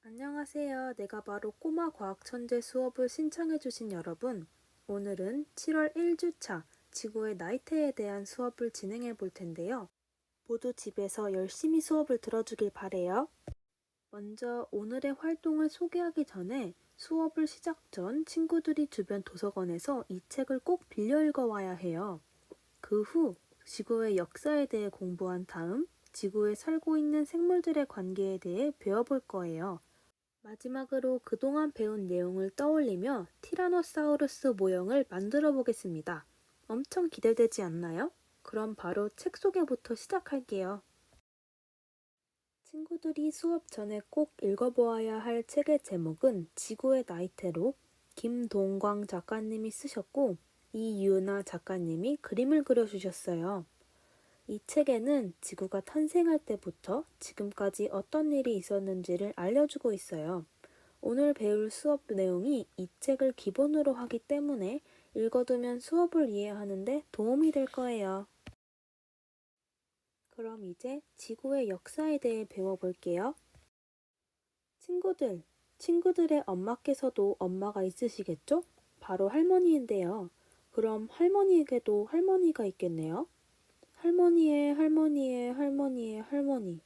안녕하세요. 내가 바로 꼬마 과학천재 수업을 신청해주신 여러분. 오늘은 7월 1주차 지구의 나이테에 대한 수업을 진행해 볼 텐데요. 모두 집에서 열심히 수업을 들어주길 바래요. 먼저 오늘의 활동을 소개하기 전에 수업을 시작 전 친구들이 주변 도서관에서 이 책을 꼭 빌려 읽어와야 해요. 그 후 지구의 역사에 대해 공부한 다음 지구에 살고 있는 생물들의 관계에 대해 배워볼 거예요. 마지막으로 그동안 배운 내용을 떠올리며 티라노사우루스 모형을 만들어 보겠습니다. 엄청 기대되지 않나요? 그럼 바로 책 소개부터 시작할게요. 친구들이 수업 전에 꼭 읽어보아야 할 책의 제목은 지구의 나이테로 김동광 작가님이 쓰셨고 이유나 작가님이 그림을 그려주셨어요. 이 책에는 지구가 탄생할 때부터 지금까지 어떤 일이 있었는지를 알려주고 있어요. 오늘 배울 수업 내용이 이 책을 기본으로 하기 때문에 읽어두면 수업을 이해하는데 도움이 될 거예요. 그럼 이제 지구의 역사에 대해 배워볼게요. 친구들의 엄마께서도 엄마가 있으시겠죠? 바로 할머니인데요. 그럼 할머니에게도 할머니가 있겠네요. 할머니의 할머니의 할머니의 할머니.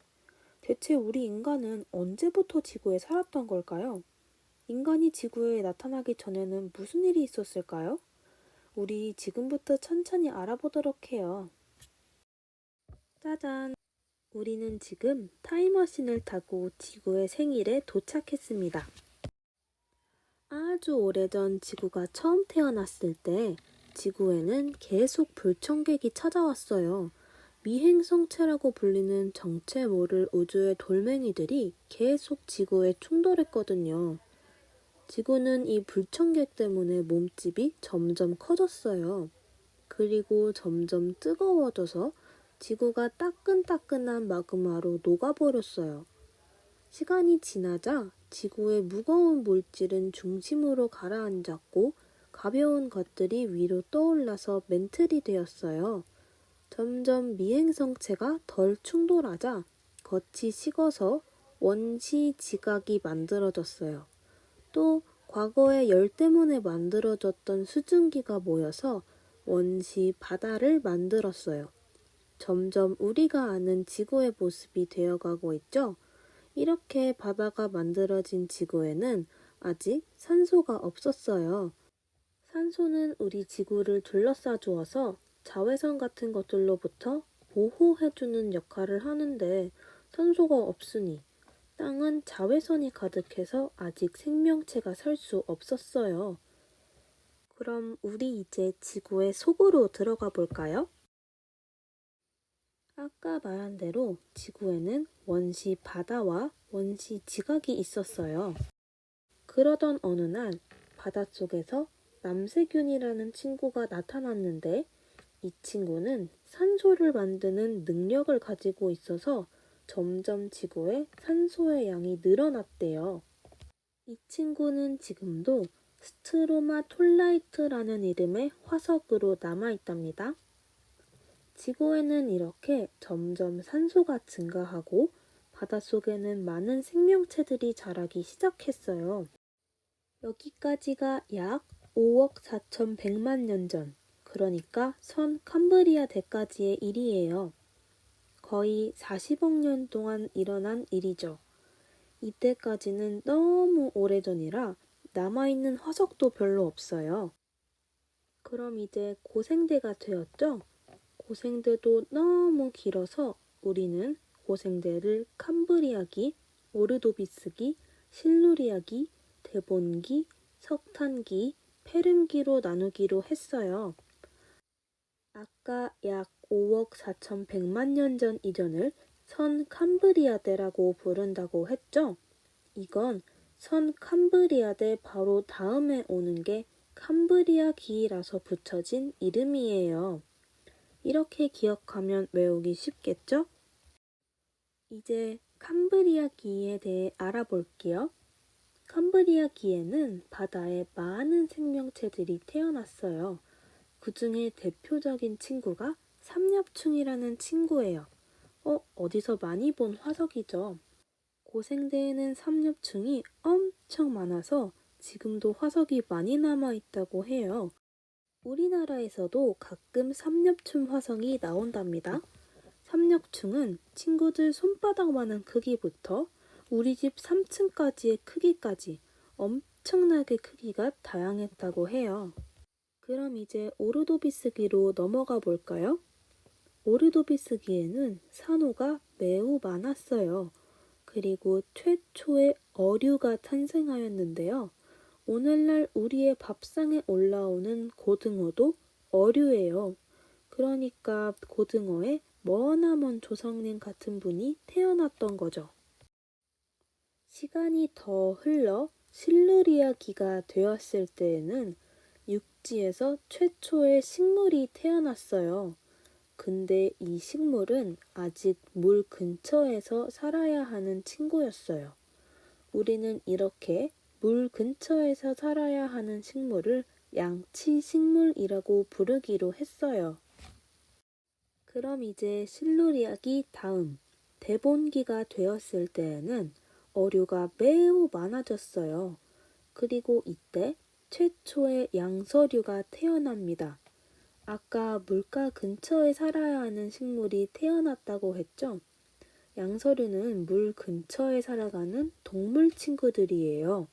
대체 우리 인간은 언제부터 지구에 살았던 걸까요? 인간이 지구에 나타나기 전에는 무슨 일이 있었을까요? 우리 지금부터 천천히 알아보도록 해요. 짜잔! 우리는 지금 타임머신을 타고 지구의 생일에 도착했습니다. 아주 오래전 지구가 처음 태어났을 때 지구에는 계속 불청객이 찾아왔어요. 미행성체라고 불리는 정체 모를 우주의 돌멩이들이 계속 지구에 충돌했거든요. 지구는 이 불청객 때문에 몸집이 점점 커졌어요. 그리고 점점 뜨거워져서 지구가 따끈따끈한 마그마로 녹아버렸어요. 시간이 지나자 지구의 무거운 물질은 중심으로 가라앉았고 가벼운 것들이 위로 떠올라서 멘틀이 되었어요. 점점 미행성체가 덜 충돌하자 겉이 식어서 원시지각이 만들어졌어요. 또 과거에 열 때문에 만들어졌던 수증기가 모여서 원시 바다를 만들었어요. 점점 우리가 아는 지구의 모습이 되어가고 있죠. 이렇게 바다가 만들어진 지구에는 아직 산소가 없었어요. 산소는 우리 지구를 둘러싸 주어서 자외선 같은 것들로부터 보호해주는 역할을 하는데 산소가 없으니 땅은 자외선이 가득해서 아직 생명체가 살 수 없었어요. 그럼 우리 이제 지구의 속으로 들어가 볼까요? 아까 말한 대로 지구에는 원시 바다와 원시 지각이 있었어요. 그러던 어느 날 바닷속에서 남세균이라는 친구가 나타났는데 이 친구는 산소를 만드는 능력을 가지고 있어서 점점 지구에 산소의 양이 늘어났대요. 이 친구는 지금도 스트로마톨라이트라는 이름의 화석으로 남아있답니다. 지구에는 이렇게 점점 산소가 증가하고 바닷속에는 많은 생명체들이 자라기 시작했어요. 여기까지가 약 5억 4,100만 년 전, 그러니까 선 캄브리아 대까지의 일이에요. 거의 40억 년 동안 일어난 일이죠. 이때까지는 너무 오래전이라 남아있는 화석도 별로 없어요. 그럼 이제 고생대가 되었죠? 고생대도 너무 길어서 우리는 고생대를 캄브리아기, 오르도비스기, 실루리아기, 데본기, 석탄기, 페름기로 나누기로 했어요. 아까 약 5억 4,100만 년 전 이전을 선 캄브리아대라고 부른다고 했죠? 이건 선 캄브리아대 바로 다음에 오는 게 캄브리아기라서 붙여진 이름이에요. 이렇게 기억하면 외우기 쉽겠죠? 이제 캄브리아기에 대해 알아볼게요. 캄브리아기에는 바다에 많은 생명체들이 태어났어요. 그 중에 대표적인 친구가 삼엽충이라는 친구예요. 어디서 많이 본 화석이죠? 고생대에는 삼엽충이 엄청 많아서 지금도 화석이 많이 남아 있다고 해요. 우리나라에서도 가끔 삼엽충 화석이 나온답니다. 삼엽충은 친구들 손바닥만한 크기부터 우리 집 3층까지의 크기까지 엄청나게 크기가 다양했다고 해요. 그럼 이제 오르도비스기로 넘어가 볼까요? 오르도비스기에는 산호가 매우 많았어요. 그리고 최초의 어류가 탄생하였는데요. 오늘날 우리의 밥상에 올라오는 고등어도 어류예요. 그러니까 고등어의 머나먼 조상님 같은 분이 태어났던 거죠. 시간이 더 흘러 실루리아기가 되었을 때에는 육지에서 최초의 식물이 태어났어요. 근데 이 식물은 아직 물 근처에서 살아야 하는 친구였어요. 우리는 이렇게 물 근처에서 살아야 하는 식물을 양치식물이라고 부르기로 했어요. 그럼 이제 실루리아기 다음 대본기가 되었을 때에는 어류가 매우 많아졌어요. 그리고 이때 최초의 양서류가 태어납니다. 아까 물가 근처에 살아야 하는 식물이 태어났다고 했죠? 양서류는 물 근처에 살아가는 동물 친구들이에요.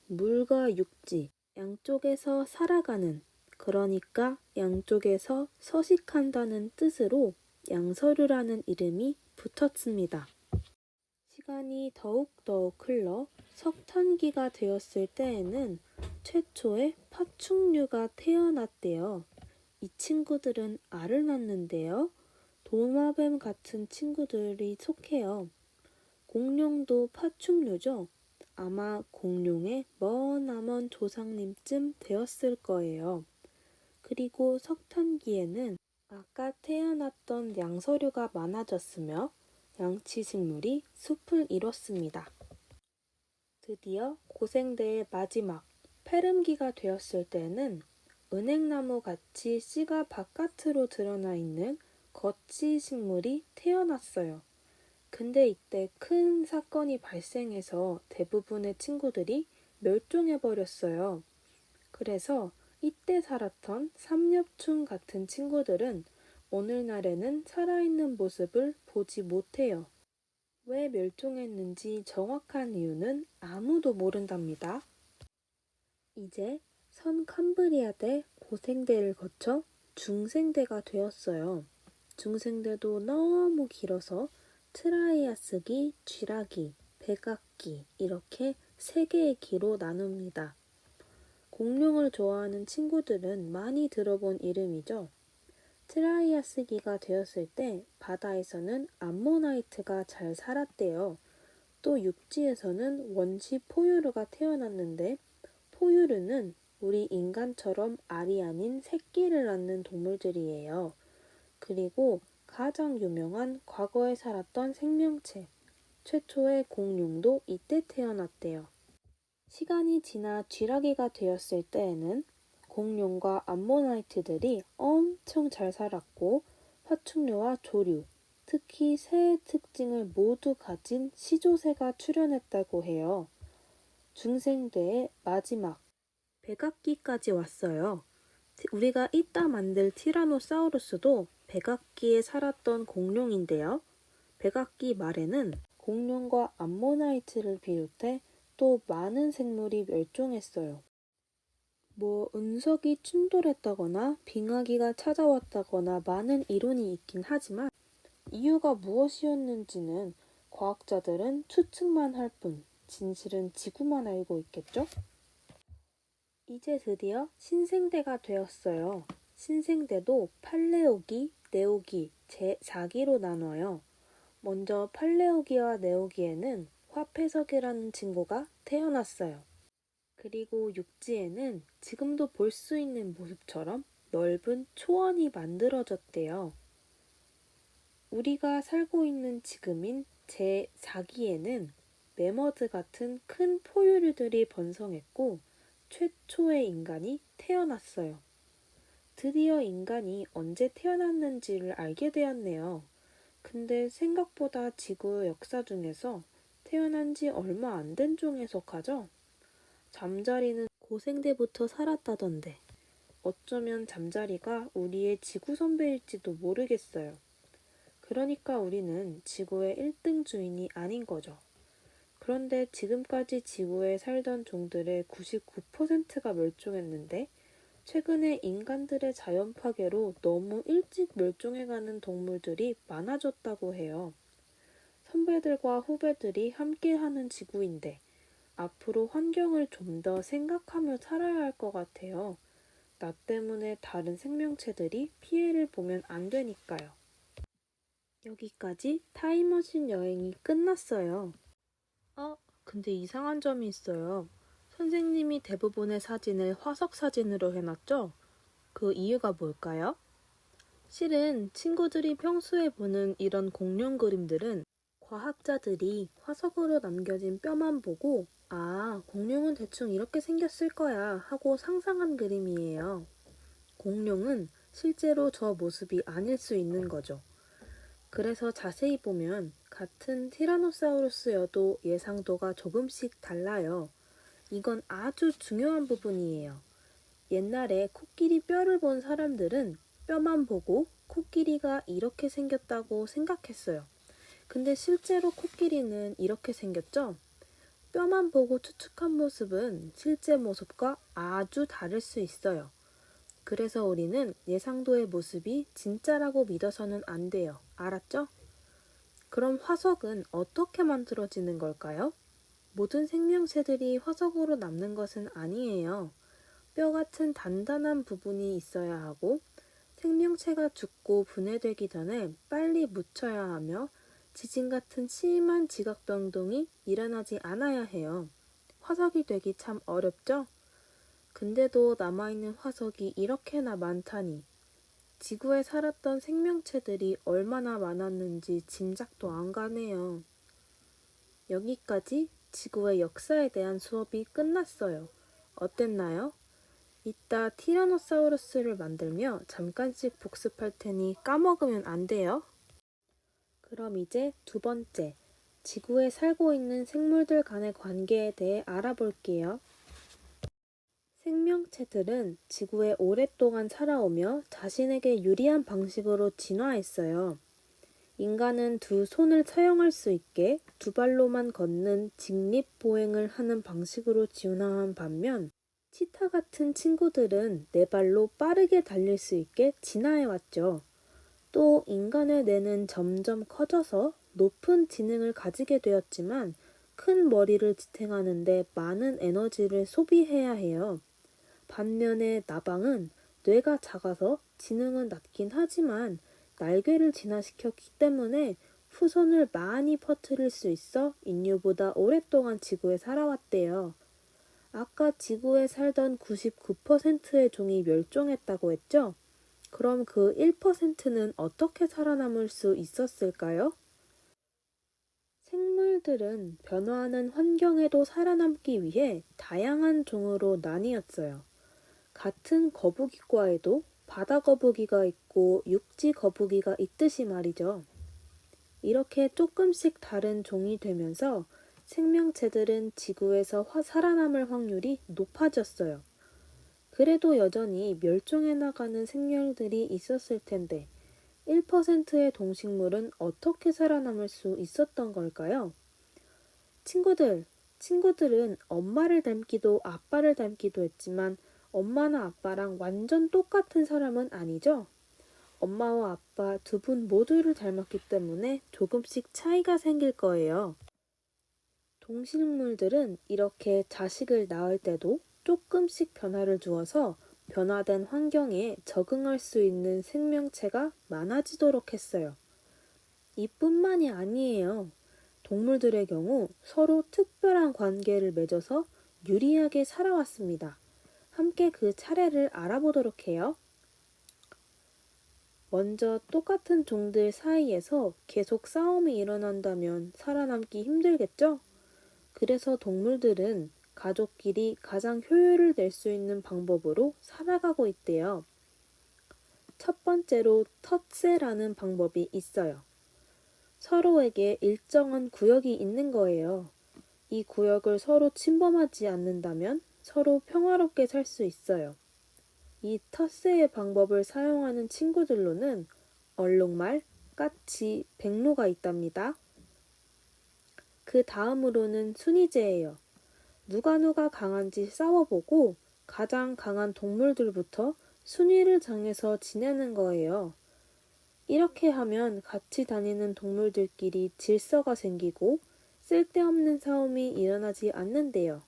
물과 육지, 양쪽에서 살아가는, 그러니까 양쪽에서 서식한다는 뜻으로 양서류라는 이름이 붙었습니다. 시간이 더욱더욱 흘러 석탄기가 되었을 때에는 최초의 파충류가 태어났대요. 이 친구들은 알을 낳는데요. 도마뱀 같은 친구들이 속해요. 공룡도 파충류죠. 아마 공룡의 머나먼 조상님쯤 되었을 거예요. 그리고 석탄기에는 아까 태어났던 양서류가 많아졌으며 양치식물이 숲을 이뤘습니다. 드디어 고생대의 마지막 페름기가 되었을 때는 은행나무 같이 씨가 바깥으로 드러나 있는 거치 식물이 태어났어요. 근데 이때 큰 사건이 발생해서 대부분의 친구들이 멸종해버렸어요. 그래서 이때 살았던 삼엽충 같은 친구들은 오늘날에는 살아있는 모습을 보지 못해요. 왜 멸종했는지 정확한 이유는 아무도 모른답니다. 이제 선 캄브리아대 고생대를 거쳐 중생대가 되었어요. 중생대도 너무 길어서 트라이아스기, 쥐라기, 백악기 이렇게 세 개의 기로 나눕니다. 공룡을 좋아하는 친구들은 많이 들어본 이름이죠. 트라이아스기가 되었을 때 바다에서는 암모나이트가 잘 살았대요. 또 육지에서는 원시 포유류가 태어났는데 포유류는 우리 인간처럼 알이 아닌 새끼를 낳는 동물들이에요. 그리고 가장 유명한 과거에 살았던 생명체, 최초의 공룡도 이때 태어났대요. 시간이 지나 쥐라기가 되었을 때에는 공룡과 암모나이트들이 엄청 잘 살았고 파충류와 조류, 특히 새의 특징을 모두 가진 시조새가 출현했다고 해요. 중생대의 마지막 백악기까지 왔어요. 우리가 이따 만들 티라노사우루스도 백악기에 살았던 공룡인데요. 백악기 말에는 공룡과 암모나이트를 비롯해 또 많은 생물이 멸종했어요. 운석이 충돌했다거나 빙하기가 찾아왔다거나 많은 이론이 있긴 하지만 이유가 무엇이었는지는 과학자들은 추측만 할 뿐, 진실은 지구만 알고 있겠죠? 이제 드디어 신생대가 되었어요. 신생대도 팔레오기, 네오기, 제4기로 나눠요. 먼저 팔레오기와 네오기에는 화폐석이라는 친구가 태어났어요. 그리고 육지에는 지금도 볼 수 있는 모습처럼 넓은 초원이 만들어졌대요. 우리가 살고 있는 지금인 제4기에는 매머드 같은 큰 포유류들이 번성했고 최초의 인간이 태어났어요. 드디어 인간이 언제 태어났는지를 알게 되었네요. 근데 생각보다 지구 역사 중에서 태어난 지 얼마 안 된 종에 속하죠? 잠자리는 고생대부터 살았다던데 어쩌면 잠자리가 우리의 지구 선배일지도 모르겠어요. 그러니까 우리는 지구의 1등 주인이 아닌 거죠. 그런데 지금까지 지구에 살던 종들의 99%가 멸종했는데 최근에 인간들의 자연 파괴로 너무 일찍 멸종해가는 동물들이 많아졌다고 해요. 선배들과 후배들이 함께하는 지구인데 앞으로 환경을 좀 더 생각하며 살아야 할 것 같아요. 나 때문에 다른 생명체들이 피해를 보면 안 되니까요. 여기까지 타임머신 여행이 끝났어요. 근데 이상한 점이 있어요. 선생님이 대부분의 사진을 화석 사진으로 해놨죠? 그 이유가 뭘까요? 실은 친구들이 평소에 보는 이런 공룡 그림들은 과학자들이 화석으로 남겨진 뼈만 보고 공룡은 대충 이렇게 생겼을 거야 하고 상상한 그림이에요. 공룡은 실제로 저 모습이 아닐 수 있는 거죠. 그래서 자세히 보면 같은 티라노사우루스여도 예상도가 조금씩 달라요. 이건 아주 중요한 부분이에요. 옛날에 코끼리 뼈를 본 사람들은 뼈만 보고 코끼리가 이렇게 생겼다고 생각했어요. 근데 실제로 코끼리는 이렇게 생겼죠? 뼈만 보고 추측한 모습은 실제 모습과 아주 다를 수 있어요. 그래서 우리는 예상도의 모습이 진짜라고 믿어서는 안 돼요. 알았죠? 그럼 화석은 어떻게 만들어지는 걸까요? 모든 생명체들이 화석으로 남는 것은 아니에요. 뼈 같은 단단한 부분이 있어야 하고 생명체가 죽고 분해되기 전에 빨리 묻혀야 하며 지진 같은 심한 지각 변동이 일어나지 않아야 해요. 화석이 되기 참 어렵죠? 근데도 남아있는 화석이 이렇게나 많다니 지구에 살았던 생명체들이 얼마나 많았는지 짐작도 안 가네요. 여기까지 지구의 역사에 대한 수업이 끝났어요. 어땠나요? 이따 티라노사우루스를 만들며 잠깐씩 복습할 테니 까먹으면 안 돼요. 그럼 이제 두 번째, 지구에 살고 있는 생물들 간의 관계에 대해 알아볼게요. 생명체들은 지구에 오랫동안 살아오며 자신에게 유리한 방식으로 진화했어요. 인간은 두 손을 사용할 수 있게 두 발로만 걷는 직립보행을 하는 방식으로 진화한 반면 치타 같은 친구들은 네 발로 빠르게 달릴 수 있게 진화해왔죠. 또 인간의 뇌는 점점 커져서 높은 지능을 가지게 되었지만 큰 머리를 지탱하는데 많은 에너지를 소비해야 해요. 반면에 나방은 뇌가 작아서 지능은 낮긴 하지만 날개를 진화시켰기 때문에 후손을 많이 퍼뜨릴 수 있어 인류보다 오랫동안 지구에 살아왔대요. 아까 지구에 살던 99%의 종이 멸종했다고 했죠? 그럼 그 1%는 어떻게 살아남을 수 있었을까요? 생물들은 변화하는 환경에도 살아남기 위해 다양한 종으로 나뉘었어요. 같은 거북이과에도 바다 거북이가 있고 육지 거북이가 있듯이 말이죠. 이렇게 조금씩 다른 종이 되면서 생명체들은 지구에서 살아남을 확률이 높아졌어요. 그래도 여전히 멸종해 나가는 생명들이 있었을 텐데 1%의 동식물은 어떻게 살아남을 수 있었던 걸까요? 친구들은 엄마를 닮기도 아빠를 닮기도 했지만 엄마나 아빠랑 완전 똑같은 사람은 아니죠? 엄마와 아빠 두 분 모두를 닮았기 때문에 조금씩 차이가 생길 거예요. 동식물들은 이렇게 자식을 낳을 때도 조금씩 변화를 주어서 변화된 환경에 적응할 수 있는 생명체가 많아지도록 했어요. 이뿐만이 아니에요. 동물들의 경우 서로 특별한 관계를 맺어서 유리하게 살아왔습니다. 함께 그 차례를 알아보도록 해요. 먼저 똑같은 종들 사이에서 계속 싸움이 일어난다면 살아남기 힘들겠죠? 그래서 동물들은 가족끼리 가장 효율을 낼 수 있는 방법으로 살아가고 있대요. 첫 번째로 텃세라는 방법이 있어요. 서로에게 일정한 구역이 있는 거예요. 이 구역을 서로 침범하지 않는다면 서로 평화롭게 살 수 있어요. 이 텃세의 방법을 사용하는 친구들로는 얼룩말, 까치, 백로가 있답니다. 그 다음으로는 순위제예요. 누가 강한지 싸워보고 가장 강한 동물들부터 순위를 정해서 지내는 거예요. 이렇게 하면 같이 다니는 동물들끼리 질서가 생기고 쓸데없는 싸움이 일어나지 않는데요.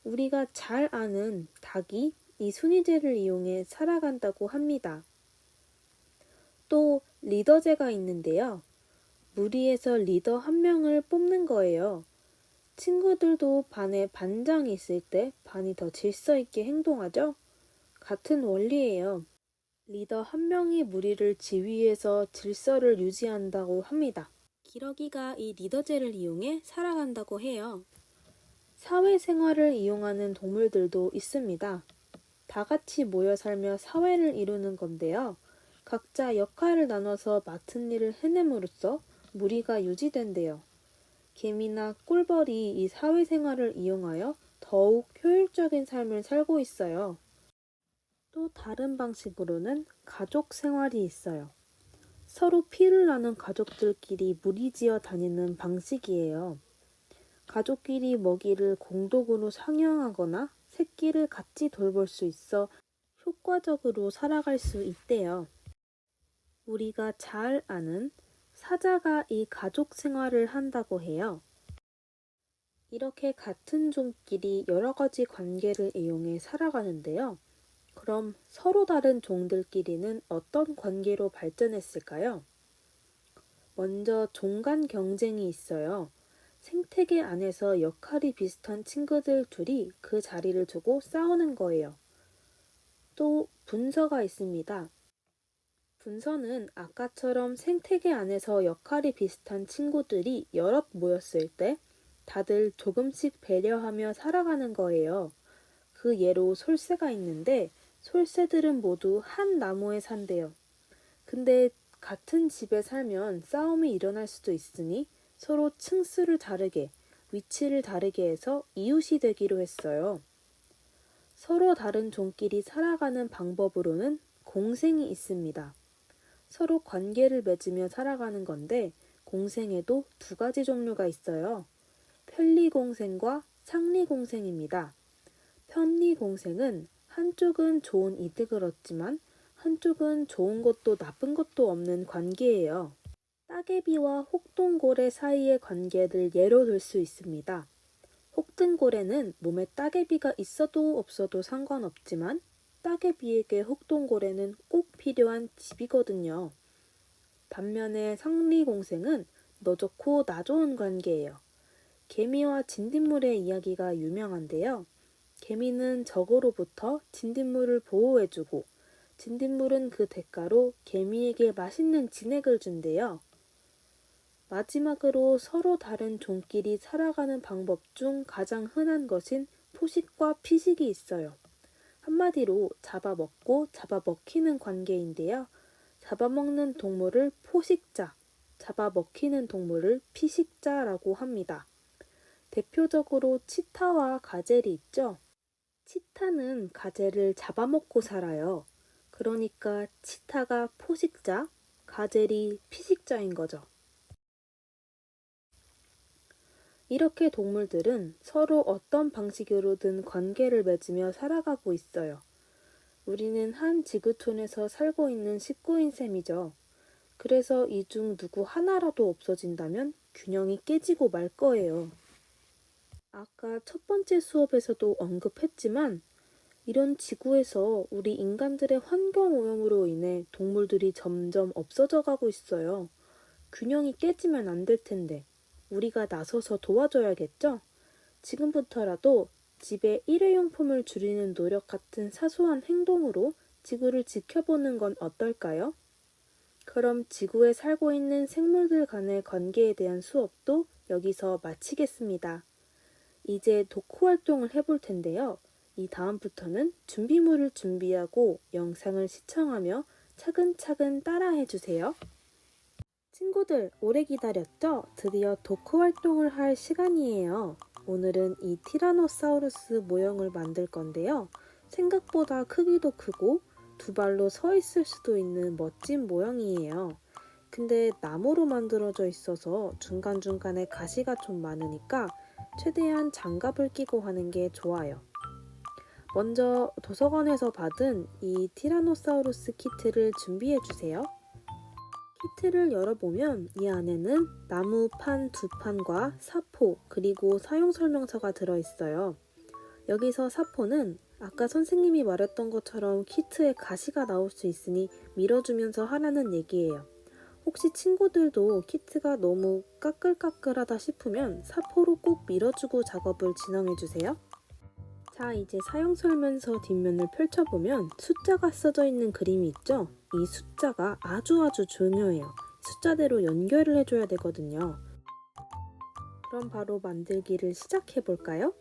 우리가 잘 아는 닭이 이 순위제를 이용해 살아간다고 합니다. 또 리더제가 있는데요. 무리에서 리더 한 명을 뽑는 거예요. 친구들도 반에 반장이 있을 때 반이 더 질서 있게 행동하죠? 같은 원리예요. 리더 한 명이 무리를 지휘해서 질서를 유지한다고 합니다. 기러기가 이 리더제를 이용해 살아간다고 해요. 사회생활을 이용하는 동물들도 있습니다. 다 같이 모여 살며 사회를 이루는 건데요. 각자 역할을 나눠서 맡은 일을 해냄으로써 무리가 유지된대요. 개미나 꿀벌이 이 사회생활을 이용하여 더욱 효율적인 삶을 살고 있어요. 또 다른 방식으로는 가족 생활이 있어요. 서로 피를 나눈 가족들끼리 무리지어 다니는 방식이에요. 가족끼리 먹이를 공동으로 상영하거나 새끼를 같이 돌볼 수 있어 효과적으로 살아갈 수 있대요. 우리가 잘 아는 사자가 이 가족 생활을 한다고 해요. 이렇게 같은 종끼리 여러 가지 관계를 이용해 살아가는데요. 그럼 서로 다른 종들끼리는 어떤 관계로 발전했을까요? 먼저 종 간 경쟁이 있어요. 생태계 안에서 역할이 비슷한 친구들 둘이 그 자리를 두고 싸우는 거예요. 또 분서가 있습니다. 분서는 아까처럼 생태계 안에서 역할이 비슷한 친구들이 여럿 모였을 때 다들 조금씩 배려하며 살아가는 거예요. 그 예로 솔새가 있는데 솔새들은 모두 한 나무에 산대요. 근데 같은 집에 살면 싸움이 일어날 수도 있으니 서로 층수를 다르게, 위치를 다르게 해서 이웃이 되기로 했어요. 서로 다른 종끼리 살아가는 방법으로는 공생이 있습니다. 서로 관계를 맺으며 살아가는 건데 공생에도 두 가지 종류가 있어요. 편리공생과 상리공생입니다. 편리공생은 한쪽은 좋은 이득을 얻지만 한쪽은 좋은 것도 나쁜 것도 없는 관계예요. 따개비와 혹등고래 사이의 관계를 예로 들 수 있습니다. 혹등고래는 몸에 따개비가 있어도 없어도 상관없지만 따개비에게 혹등고래는 꼭 필요한 집이거든요. 반면에 상리공생은 너 좋고 나 좋은 관계예요. 개미와 진딧물의 이야기가 유명한데요. 개미는 적으로부터 진딧물을 보호해주고 진딧물은 그 대가로 개미에게 맛있는 진액을 준대요. 마지막으로 서로 다른 종끼리 살아가는 방법 중 가장 흔한 것인 포식과 피식이 있어요. 한마디로 잡아먹고 잡아먹히는 관계인데요. 잡아먹는 동물을 포식자, 잡아먹히는 동물을 피식자라고 합니다. 대표적으로 치타와 가젤이 있죠. 치타는 가젤을 잡아먹고 살아요. 그러니까 치타가 포식자, 가젤이 피식자인 거죠. 이렇게 동물들은 서로 어떤 방식으로든 관계를 맺으며 살아가고 있어요. 우리는 한 지구촌에서 살고 있는 식구인 셈이죠. 그래서 이 중 누구 하나라도 없어진다면 균형이 깨지고 말 거예요. 아까 첫 번째 수업에서도 언급했지만 이런 지구에서 우리 인간들의 환경오염으로 인해 동물들이 점점 없어져 가고 있어요. 균형이 깨지면 안 될 텐데 우리가 나서서 도와줘야겠죠? 지금부터라도 집에 일회용품을 줄이는 노력 같은 사소한 행동으로 지구를 지켜보는 건 어떨까요? 그럼 지구에 살고 있는 생물들 간의 관계에 대한 수업도 여기서 마치겠습니다. 이제 독후 활동을 해볼 텐데요. 이 다음부터는 준비물을 준비하고 영상을 시청하며 차근차근 따라해 주세요. 친구 친구들, 오래 기다렸죠? 드디어 도크 활동을 할 시간이에요. 오늘은 이 티라노사우루스 모형을 만들 건데요. 생각보다 크기도 크고 두 발로 서 있을 수도 있는 멋진 모형이에요. 근데 나무로 만들어져 있어서 중간중간에 가시가 좀 많으니까 최대한 장갑을 끼고 하는 게 좋아요. 먼저 도서관에서 받은 이 티라노사우루스 키트를 준비해 주세요. 키트를 열어보면 이 안에는 나무 판 두 판과 사포 그리고 사용 설명서가 들어있어요. 여기서 사포는 아까 선생님이 말했던 것처럼 키트에 가시가 나올 수 있으니 밀어주면서 하라는 얘기예요. 혹시 친구들도 키트가 너무 까끌까끌하다 싶으면 사포로 꼭 밀어주고 작업을 진행해주세요. 자, 이제 사용 설명서 뒷면을 펼쳐보면 숫자가 써져 있는 그림이 있죠? 이 숫자가 아주 중요해요. 숫자대로 연결을 해줘야 되거든요. 그럼 바로 만들기를 시작해볼까요?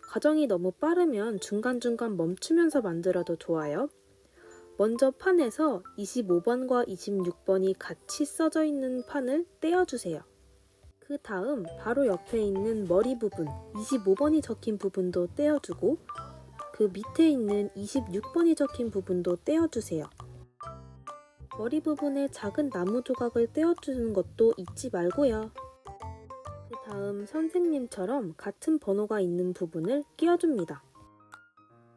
과정이 너무 빠르면 중간중간 멈추면서 만들어도 좋아요. 먼저 판에서 25번과 26번이 같이 써져 있는 판을 떼어주세요. 그 다음 바로 옆에 있는 머리 부분 25번이 적힌 부분도 떼어주고 그 밑에 있는 26번이 적힌 부분도 떼어주세요. 머리 부분에 작은 나무 조각을 떼어주는 것도 잊지 말고요. 그 다음 선생님처럼 같은 번호가 있는 부분을 끼워줍니다.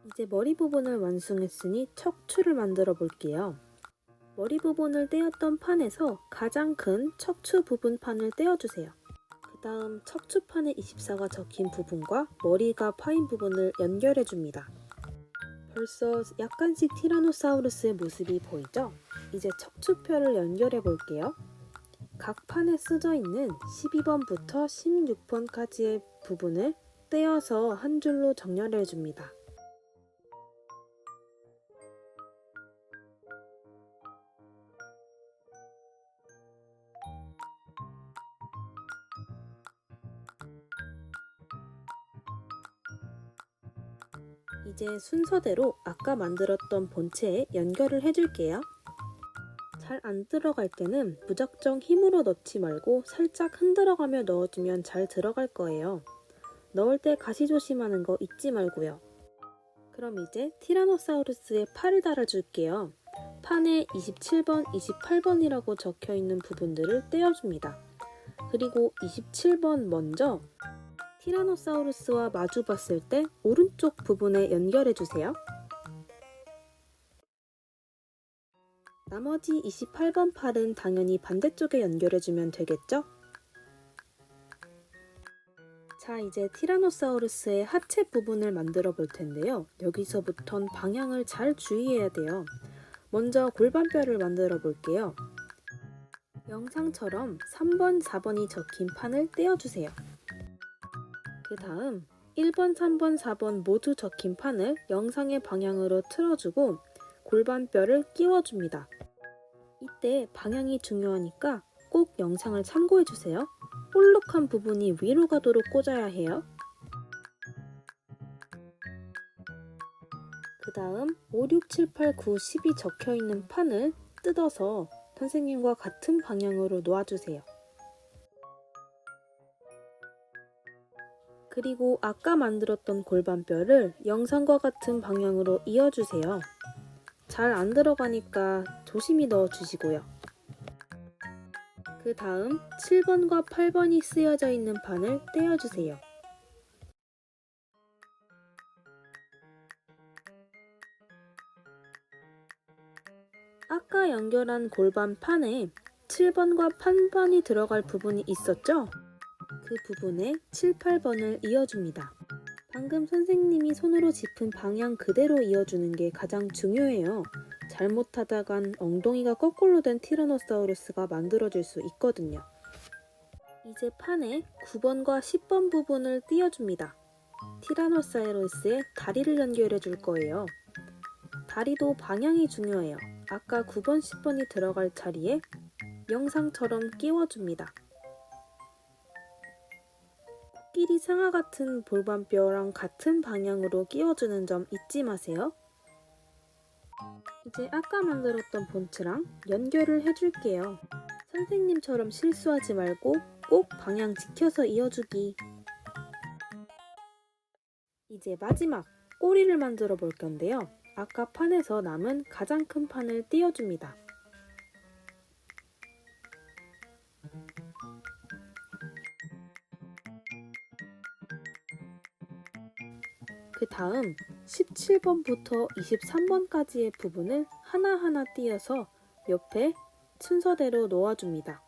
이제 머리 부분을 완성했으니 척추를 만들어 볼게요. 머리 부분을 떼었던 판에서 가장 큰 척추 부분 판을 떼어주세요. 그 다음 척추판에 24가 적힌 부분과 머리가 파인 부분을 연결해줍니다. 벌써 약간씩 티라노사우루스의 모습이 보이죠? 이제 척추뼈를 연결해 볼게요. 각 판에 쓰여 있는 12번부터 16번까지의 부분을 떼어서 한 줄로 정렬해 줍니다. 이제 순서대로 아까 만들었던 본체에 연결을 해줄게요. 잘 안 들어갈 때는 무작정 힘으로 넣지 말고 살짝 흔들어가며 넣어주면 잘 들어갈 거예요. 넣을 때 가시 조심하는 거 잊지 말고요. 그럼 이제 티라노사우루스의 팔을 달아줄게요. 판에 27번, 28번이라고 적혀있는 부분들을 떼어줍니다. 그리고 27번 먼저 티라노사우루스와 마주 봤을 때 오른쪽 부분에 연결해주세요. 나머지 28번 팔은 당연히 반대쪽에 연결해주면 되겠죠? 자, 이제 티라노사우루스의 하체 부분을 만들어 볼 텐데요. 여기서부턴 방향을 잘 주의해야 돼요. 먼저 골반뼈를 만들어 볼게요. 영상처럼 3번, 4번이 적힌 판을 떼어주세요. 그 다음 1번, 3번, 4번 모두 적힌 판을 영상의 방향으로 틀어주고 골반뼈를 끼워줍니다. 이때 방향이 중요하니까 꼭 영상을 참고해주세요. 볼록한 부분이 위로 가도록 꽂아야 해요. 그 다음 5, 6, 7, 8, 9, 10이 적혀있는 판을 뜯어서 선생님과 같은 방향으로 놓아주세요. 그리고 아까 만들었던 골반뼈를 영상과 같은 방향으로 이어주세요. 잘 안 들어가니까 조심히 넣어주시고요. 그 다음 7번과 8번이 쓰여져 있는 판을 떼어주세요. 아까 연결한 골반판에 7번과 8번이 들어갈 부분이 있었죠? 그 부분에 7, 8번을 이어줍니다. 방금 선생님이 손으로 짚은 방향 그대로 이어주는 게 가장 중요해요. 잘못하다간 엉덩이가 거꾸로 된 티라노사우루스가 만들어질 수 있거든요. 이제 판에 9번과 10번 부분을 띄워줍니다. 티라노사우루스의 다리를 연결해 줄 거예요. 다리도 방향이 중요해요. 아까 9번, 10번이 들어갈 자리에 영상처럼 끼워줍니다. 코끼리 상아 같은 골반뼈랑 같은 방향으로 끼워주는 점 잊지 마세요. 이제 아까 만들었던 본트랑 연결을 해줄게요. 선생님처럼 실수하지 말고 꼭 방향 지켜서 이어주기. 이제 마지막 꼬리를 만들어 볼 건데요. 아까 판에서 남은 가장 큰 판을 띄워줍니다. 그 다음 17번부터 23번까지의 부분을 하나하나 띄어서 옆에 순서대로 놓아줍니다.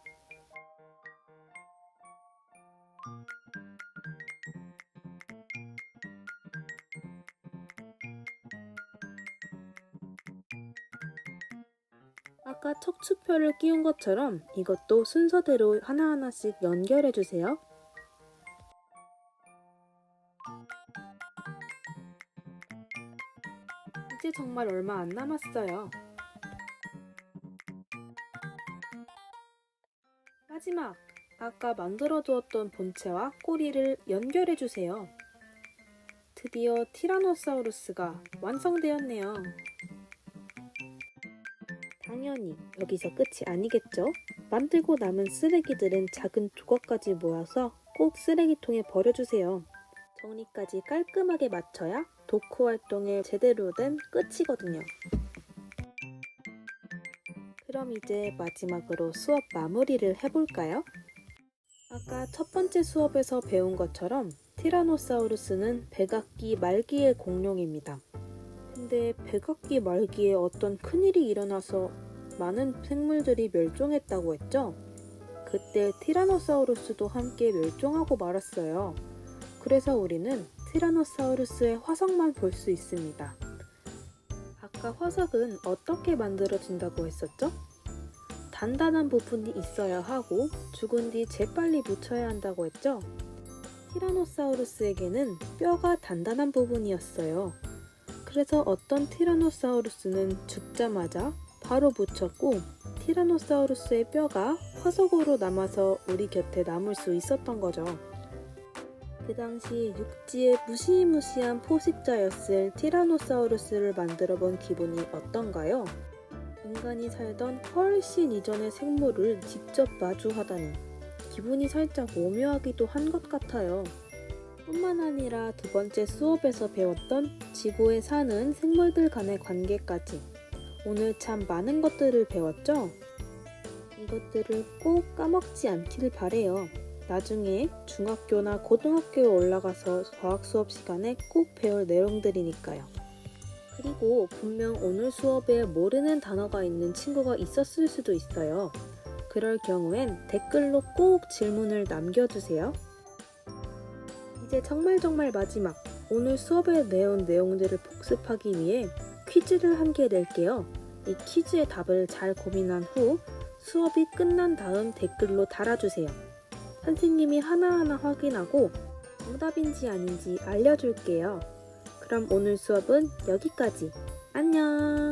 아까 척추표를 끼운 것처럼 이것도 순서대로 하나하나씩 연결해주세요. 이제 정말 얼마 안 남았어요. 마지막! 아까 만들어두었던 본체와 꼬리를 연결해주세요. 드디어 티라노사우루스가 완성되었네요. 당연히 여기서 끝이 아니겠죠? 만들고 남은 쓰레기들은 작은 조각까지 모아서 꼭 쓰레기통에 버려주세요. 정리까지 깔끔하게 마쳐야 도크 활동의 제대로 된 끝이거든요. 그럼 이제 마지막으로 수업 마무리를 해볼까요? 아까 첫 번째 수업에서 배운 것처럼 티라노사우루스는 백악기 말기의 공룡입니다. 근데 백악기 말기에 어떤 큰일이 일어나서 많은 생물들이 멸종했다고 했죠? 그때 티라노사우루스도 함께 멸종하고 말았어요. 그래서 우리는 티라노사우루스의 화석만 볼 수 있습니다. 아까 화석은 어떻게 만들어진다고 했었죠? 단단한 부분이 있어야 하고 죽은 뒤 재빨리 묻혀야 한다고 했죠? 티라노사우루스에게는 뼈가 단단한 부분이었어요. 그래서 어떤 티라노사우루스는 죽자마자 바로 묻혔고 티라노사우루스의 뼈가 화석으로 남아서 우리 곁에 남을 수 있었던 거죠. 그 당시 육지의 무시무시한 포식자였을 티라노사우루스를 만들어 본 기분이 어떤가요? 인간이 살던 훨씬 이전의 생물을 직접 마주하다니 기분이 살짝 오묘하기도 한 것 같아요. 뿐만 아니라 두 번째 수업에서 배웠던 지구에 사는 생물들 간의 관계까지 오늘 참 많은 것들을 배웠죠? 이것들을 꼭 까먹지 않길 바래요. 나중에 중학교나 고등학교에 올라가서 과학 수업 시간에 꼭 배울 내용들이니까요. 그리고 분명 오늘 수업에 모르는 단어가 있는 친구가 있었을 수도 있어요. 그럴 경우엔 댓글로 꼭 질문을 남겨주세요. 이제 정말 마지막! 오늘 수업에 배운 내용들을 복습하기 위해 퀴즈를 한 개 낼게요. 이 퀴즈의 답을 잘 고민한 후 수업이 끝난 다음 댓글로 달아주세요. 선생님이 하나하나 확인하고 정답인지 아닌지 알려줄게요. 그럼 오늘 수업은 여기까지. 안녕!